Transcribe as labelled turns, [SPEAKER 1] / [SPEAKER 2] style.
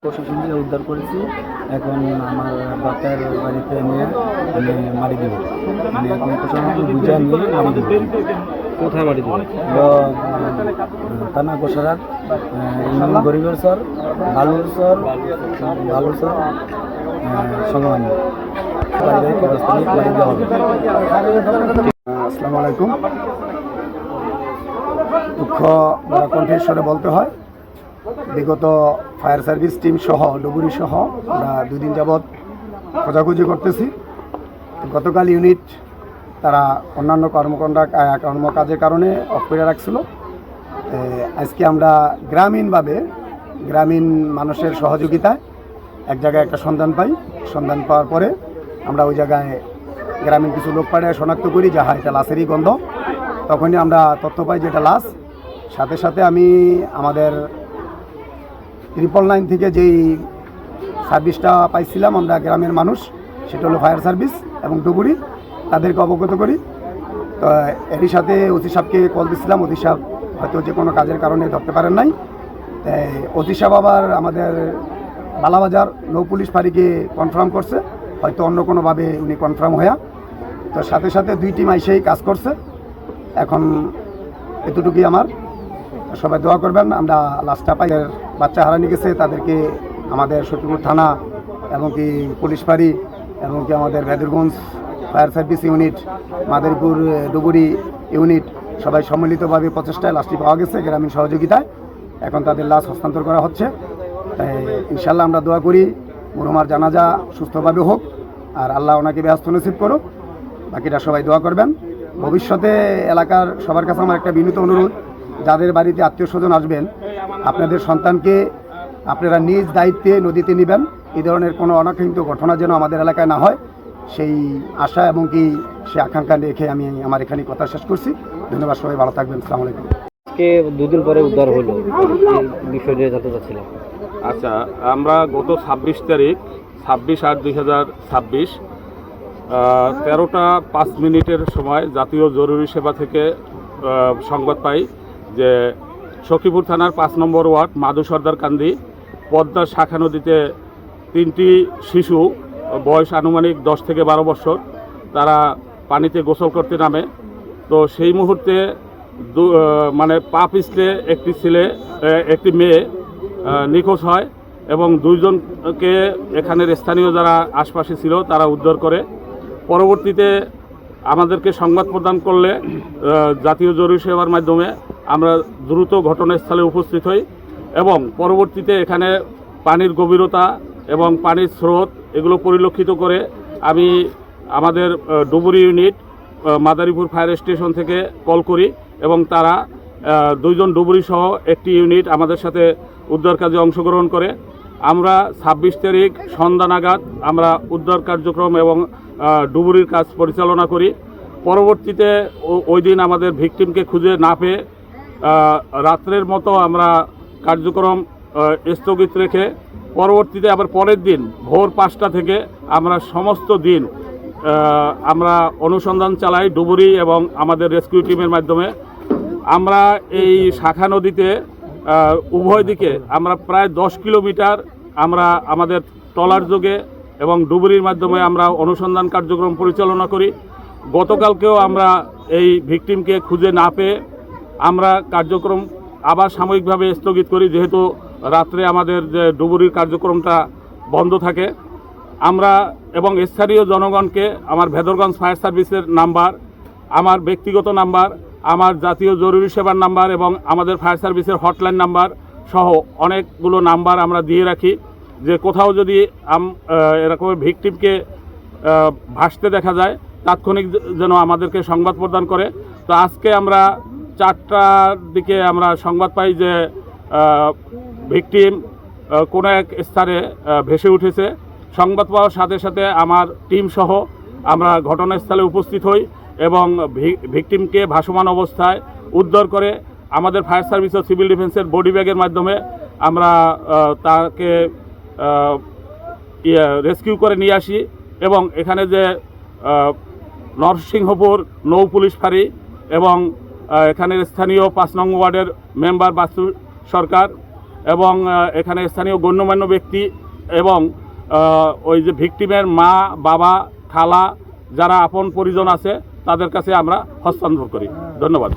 [SPEAKER 1] প্রশাসন দিয়ে উদ্ধার করেছি। এখন আমার বাচ্চার বাড়িতে নিয়ে আমি মারি দিব, মানে এখন প্রশাসনকে বুঝে নিয়ে মারি দিব।
[SPEAKER 2] কোথায় মাটি দেবে?
[SPEAKER 1] থানা গোসারার গরিবের স্বর, বালুর স্বর, সমান পারিবারিক কবরস্থানে মারি দেওয়া হবে।
[SPEAKER 3] আসসালামু আলাইকুম। দুঃখ কণ্ঠেশ্বরে বলতে হয়, বিগত ফায়ার সার্ভিস টিম সহ ডুবুরি সহ আমরা 2 দিন যাবৎ খোঁজাখুঁজি করতেছি। গতকাল ইউনিট তারা অন্যান্য কর্মকাজের কারণে অফ করে রাখছিল। আজকে আমরা গ্রামীণ মানুষের সহযোগিতায় এক জায়গায় একটা সন্ধান পাই। সন্ধান পাওয়ার পরে আমরা ওই জায়গায় গ্রামীণ কিছু লোক পাড়ায় শনাক্ত করি যে হ্যাঁ এটা লাশেরই গন্ধ। তখনই আমরা তথ্য পাই যে এটা লাশ। সাথে সাথে আমি আমাদের 999 থেকে যেই সার্ভিসটা পাইছিলাম আমরা গ্রামের মানুষ, সেটা হলো ফায়ার সার্ভিস এবং ডুবুরি, তাদেরকে অবগত করি। তো এরই সাথে ওসি সাহেবকে কল দিচ্ছিলাম। ওসি সাহেব হয়তো যে কোনো কাজের কারণে ধরতে পারেন নাই। ওসি সাহেব আবার আমাদের বালাবাজার নৌ পুলিশ ফাঁড়িকে কনফার্ম করছে, হয়তো অন্য কোনোভাবে উনি কনফার্ম হয়ে। তো সাথে সাথে 2 টিম আইসেই কাজ করছে। এখন এতটুকুই আমার, সবাই দোয়া করবেন। আমরা লাস্টটা পাই, বাচ্চা হারানি গেছে, তাদেরকে আমাদের সত্যিপুর থানা এবং কি পুলিশ ফাঁড়ি এবং কি আমাদের Bhedarganj fire service unit, Madaripur ডুবুরি ইউনিট সবাই সম্মিলিতভাবে প্রচেষ্টায় লাশটি পাওয়া গেছে গ্রামীণ সহযোগিতায়। এখন তাদের লাশ হস্তান্তর করা হচ্ছে। তাই ইনশাল্লাহ আমরা দোয়া করি মরহুমার জানাজা সুস্থভাবে হোক আর আল্লাহ ওনাকে ব্যস্ত নসিব করুক। বাকিটা সবাই দোয়া করবেন। ভবিষ্যতে এলাকার সবার কাছে আমার একটা বিনীত অনুরোধ, যাদের বাড়িতে আত্মীয় স্বজন আসবেন, আপনাদের সন্তানকে আপনারা নিজ দায়িত্বে নদীতে নেবেন। এই ধরনের কোনো অনাকাঙ্ক্ষিত ঘটনা যেন আমাদের এলাকায় না হয়, সেই আশা এবং কি সে আকাঙ্ক্ষা রেখে আমি আমার এখানে কথা শেষ করছি। ধন্যবাদ, সবাই ভালো থাকবেন। আসসালামু আলাইকুম।
[SPEAKER 2] আজকে 2 দিন পরে উদ্ধার হলো, এই বিষয় নিয়ে জানতে চাচ্ছিলাম।
[SPEAKER 4] আচ্ছা, আমরা গত 26 তারিখ 26/8/2026 13টা 5 মিনিটের সময় জাতীয় জরুরি সেবা থেকে সংবাদ পাই যে সখীপুর থানার 5 নম্বর ওয়ার্ড মাধু সর্দারকান্দি পদ্মার শাখা নদীতে 3টি শিশু বয়স আনুমানিক 10 থেকে 12 বছর তারা পানিতে গোসল করতে নামে। তো সেই মুহূর্তে মানে পা পিছলে একটি মেয়ে নিখোঁজ হয় এবং 2 জনকে এখানের স্থানীয় যারা আশপাশে ছিল তারা উদ্ধার করে। পরবর্তীতে আমাদেরকে সংবাদ প্রদান করলে জাতীয় জরুরি সেবার মাধ্যমে আমরা দ্রুত ঘটনাস্থলে উপস্থিত হই এবং পরবর্তীতে এখানে পানির গভীরতা এবং পানির স্রোত এগুলো পরিলক্ষিত করে আমি আমাদের ডুবুরি ইউনিট মাদারীপুর ফায়ার স্টেশন থেকে কল করি এবং তারা 2 জন ডুবুরি সহ একটি ইউনিট আমাদের সাথে উদ্ধার কাজে অংশগ্রহণ করে। আমরা 26 তারিখ সন্ধ্যা নাগাদ আমরা উদ্ধার কার্যক্রম এবং ডুবুরির কাজ পরিচালনা করি। পরবর্তীতে ওই দিন আমাদের ভিকটিমকে খুঁজে না পেয়ে রাত্রের মতো আমরা কার্যক্রম স্থগিত রেখে পরবর্তীতে আবার পরের দিন ভোর 5টা থেকে আমরা সমস্ত দিন আমরা অনুসন্ধান চালাই ডুবুরি এবং আমাদের রেস্কিউ টিমের মাধ্যমে। আমরা এই শাখা নদীতে উভয় দিকে আমরা প্রায় 10 কিলোমিটার আমরা আমাদের ট্রলার যোগে এবং ডুবুরির মাধ্যমে আমরা অনুসন্ধান কার্যক্রম পরিচালনা করি। গতকালকেও আমরা এই ভিকটিমকে খুঁজে না পেয়ে আমরা কার্যক্রম আবার সাময়িকভাবে স্থগিত করি, যেহেতু রাত্রে আমাদের যে ডুবুরির কার্যক্রমটা বন্ধ থাকে। আমরা এবং স্থানীয় জনগণকে আমার ভেদরগঞ্জ ফায়ার সার্ভিসের নাম্বার, আমার ব্যক্তিগত নাম্বার, আমার জাতীয় জরুরি সেবার নাম্বার এবং আমাদের ফায়ার সার্ভিসের হটলাইন নাম্বার সহ অনেকগুলো নাম্বার আমরা দিয়ে রাখি, যে কোথাও যদি এরকম ভিকটিমকে ভাসতে দেখা যায় তাৎক্ষণিক যেন আমাদেরকে সংবাদ প্রদান করে। তো আজকে আমরা 4টার দিকে আমরা সংবাদ পাই যে ভিকটিম কোনো এক স্থানে ভেসে উঠেছে। সংবাদ পাওয়ার সাথে সাথে আমার টিম সহ আমরা ঘটনাস্থলে উপস্থিত হই এবং ভিকটিমকে ভাসমান অবস্থায় উদ্ধার করে আমাদের ফায়ার সার্ভিস ও সিভিল ডিফেন্সের বডি ব্যাগের মাধ্যমে আমরা তাকে রেস্কিউ করে নিয়ে আসি এবং এখানে যে নরসিংহপুর নৌ পুলিশ ফাঁড়ি এবং এখানের স্থানীয় 5 নং ওয়ার্ডের মেম্বার বাস্তু সরকার এবং এখানে স্থানীয় গণ্যমান্য ব্যক্তি এবং ওই যে ভিকটিমের মা বাবা খালা যারা আপন পরিজন আছে তাদের কাছে আমরা হস্তান্তর করি। ধন্যবাদ।